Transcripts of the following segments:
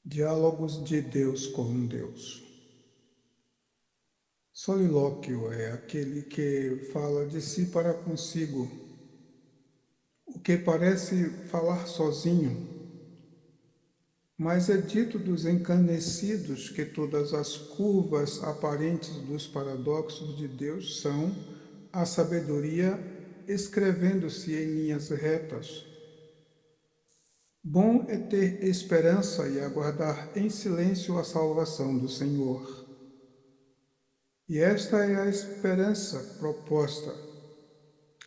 Diálogos de Deus com Deus. Solilóquio é aquele que fala de si para consigo, o que parece falar sozinho, mas é dito dos encanecidos que todas as curvas aparentes dos paradoxos de Deus são a sabedoria escrevendo-se em linhas retas. Bom é ter esperança e aguardar em silêncio a salvação do Senhor. E esta é a esperança proposta,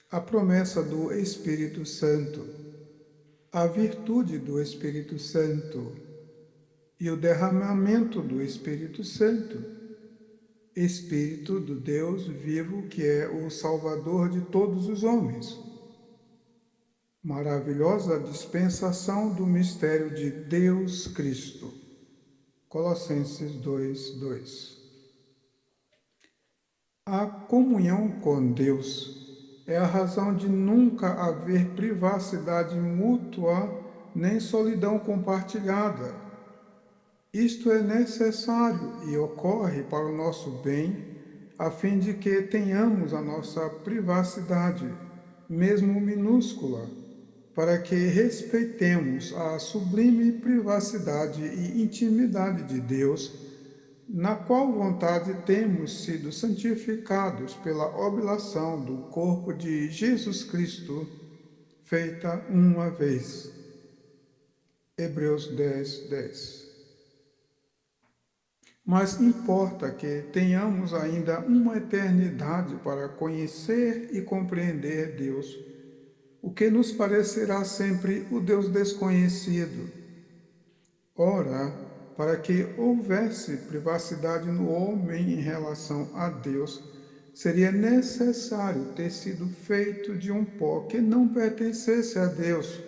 a promessa do Espírito Santo, a virtude do Espírito Santo e o derramamento do Espírito Santo, Espírito do Deus vivo que é o Salvador de todos os homens. Maravilhosa dispensação do mistério de Deus Cristo. Colossenses 2:2. A comunhão com Deus é a razão de nunca haver privacidade mútua nem solidão compartilhada. Isto é necessário e ocorre para o nosso bem, a fim de que tenhamos a nossa privacidade, mesmo minúscula, para que respeitemos a sublime privacidade e intimidade de Deus, na qual vontade temos sido santificados pela oblação do corpo de Jesus Cristo, feita uma vez. Hebreus 10:10. Mas importa que tenhamos ainda uma eternidade para conhecer e compreender Deus, o que nos parecerá sempre o Deus desconhecido. Ora, para que houvesse privacidade no homem em relação a Deus, seria necessário ter sido feito de um pó que não pertencesse a Deus.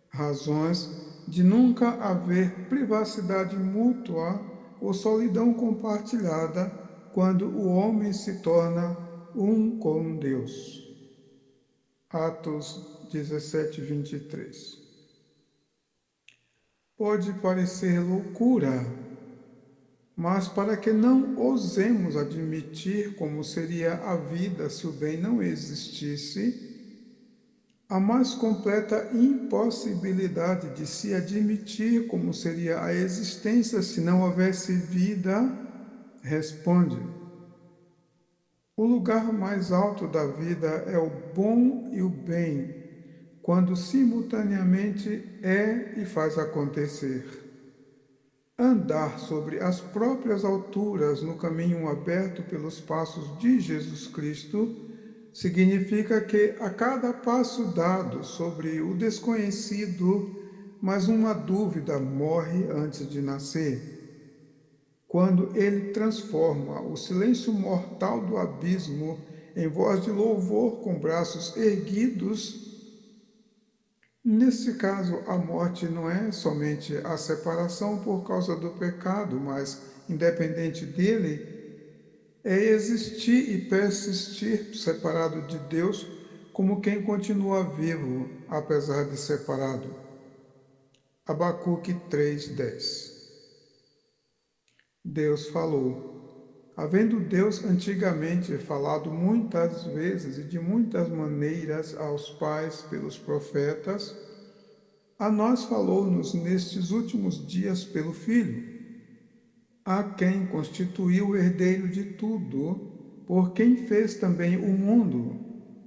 Razões de nunca haver privacidade mútua ou solidão compartilhada quando o homem se torna um com Deus. Atos 17:23. Pode parecer loucura, mas para que não ousemos admitir como seria a vida se o bem não existisse, a mais completa impossibilidade de se admitir como seria a existência se não houvesse vida, responde: o lugar mais alto da vida é o bom e o bem, quando simultaneamente é e faz acontecer. Andar sobre as próprias alturas no caminho aberto pelos passos de Jesus Cristo significa que a cada passo dado sobre o desconhecido, mais uma dúvida morre antes de nascer. Quando ele transforma o silêncio mortal do abismo em voz de louvor com braços erguidos, nesse caso, a morte não é somente a separação por causa do pecado, mas, independente dele, é existir e persistir separado de Deus como quem continua vivo, apesar de separado. Abacuque 3:10. Deus falou. Havendo Deus antigamente falado muitas vezes e de muitas maneiras aos pais pelos profetas, a nós falou-nos nestes últimos dias pelo Filho, a quem constituiu o herdeiro de tudo, por quem fez também o mundo,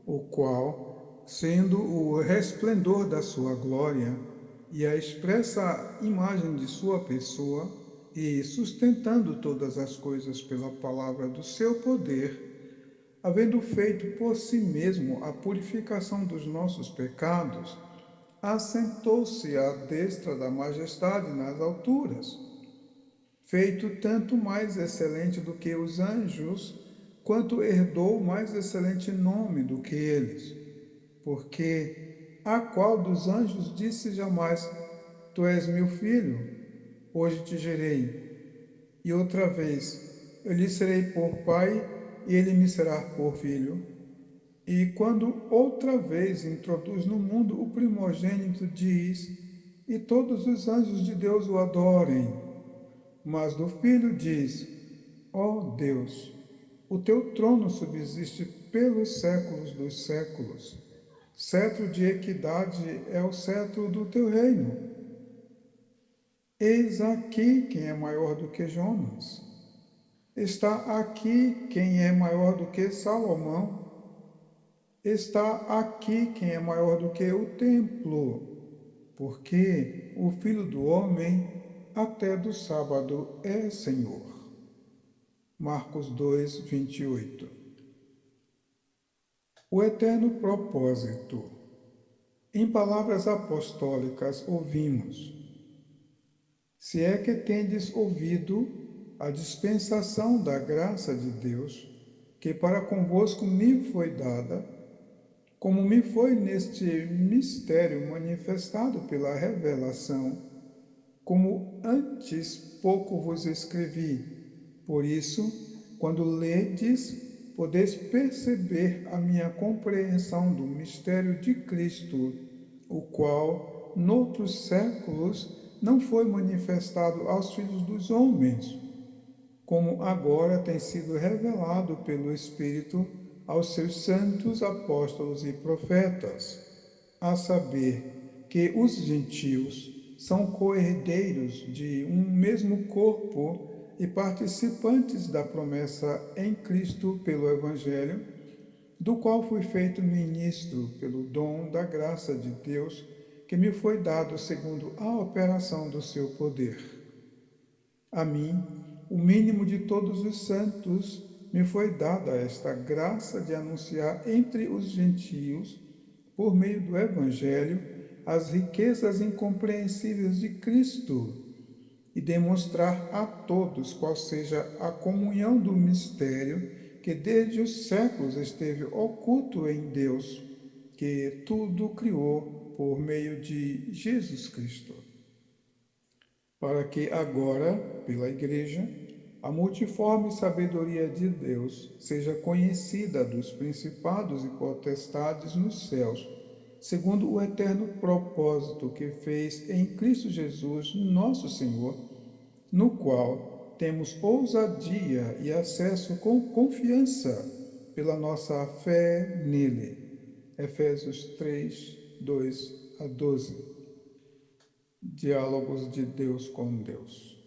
o qual, sendo o resplendor da sua glória e a expressa imagem de sua pessoa, e sustentando todas as coisas pela palavra do seu poder, havendo feito por si mesmo a purificação dos nossos pecados, assentou-se à destra da majestade nas alturas, feito tanto mais excelente do que os anjos, quanto herdou mais excelente nome do que eles. Porque a qual dos anjos disse jamais: Tu és meu filho, hoje te gerei. E outra vez: Eu lhe serei por pai, e ele me será por filho. E quando outra vez introduz no mundo o primogênito, diz: e todos os anjos de Deus o adorem. Mas do Filho diz: ó Deus, o teu trono subsiste pelos séculos dos séculos. Cetro de equidade é o cetro do teu reino. Eis aqui quem é maior do que Jonas. Está aqui quem é maior do que Salomão. Está aqui quem é maior do que o templo, porque o Filho do Homem até do sábado é Senhor. Marcos 2, 28. O eterno propósito. Em palavras apostólicas ouvimos: se é que tendes ouvido a dispensação da graça de Deus, que para convosco me foi dada, como me foi neste mistério manifestado pela revelação, como antes pouco vos escrevi. Por isso, quando ledes, podeis perceber a minha compreensão do mistério de Cristo, o qual, noutros séculos, não foi manifestado aos filhos dos homens, como agora tem sido revelado pelo Espírito aos seus santos apóstolos e profetas, a saber, que os gentios são co-herdeiros de um mesmo corpo e participantes da promessa em Cristo pelo Evangelho, do qual fui feito ministro pelo dom da graça de Deus, que me foi dado segundo a operação do seu poder. A mim, o mínimo de todos os santos, me foi dada esta graça de anunciar entre os gentios, por meio do Evangelho, as riquezas incompreensíveis de Cristo e demonstrar a todos qual seja a comunhão do mistério que desde os séculos esteve oculto em Deus, que tudo criou por meio de Jesus Cristo, para que agora, pela Igreja, a multiforme sabedoria de Deus seja conhecida dos principados e potestades nos céus, segundo o eterno propósito que fez em Cristo Jesus, nosso Senhor, no qual temos ousadia e acesso com confiança pela nossa fé nele. Efésios 3, 2 a 12. Diálogos de Deus com Deus.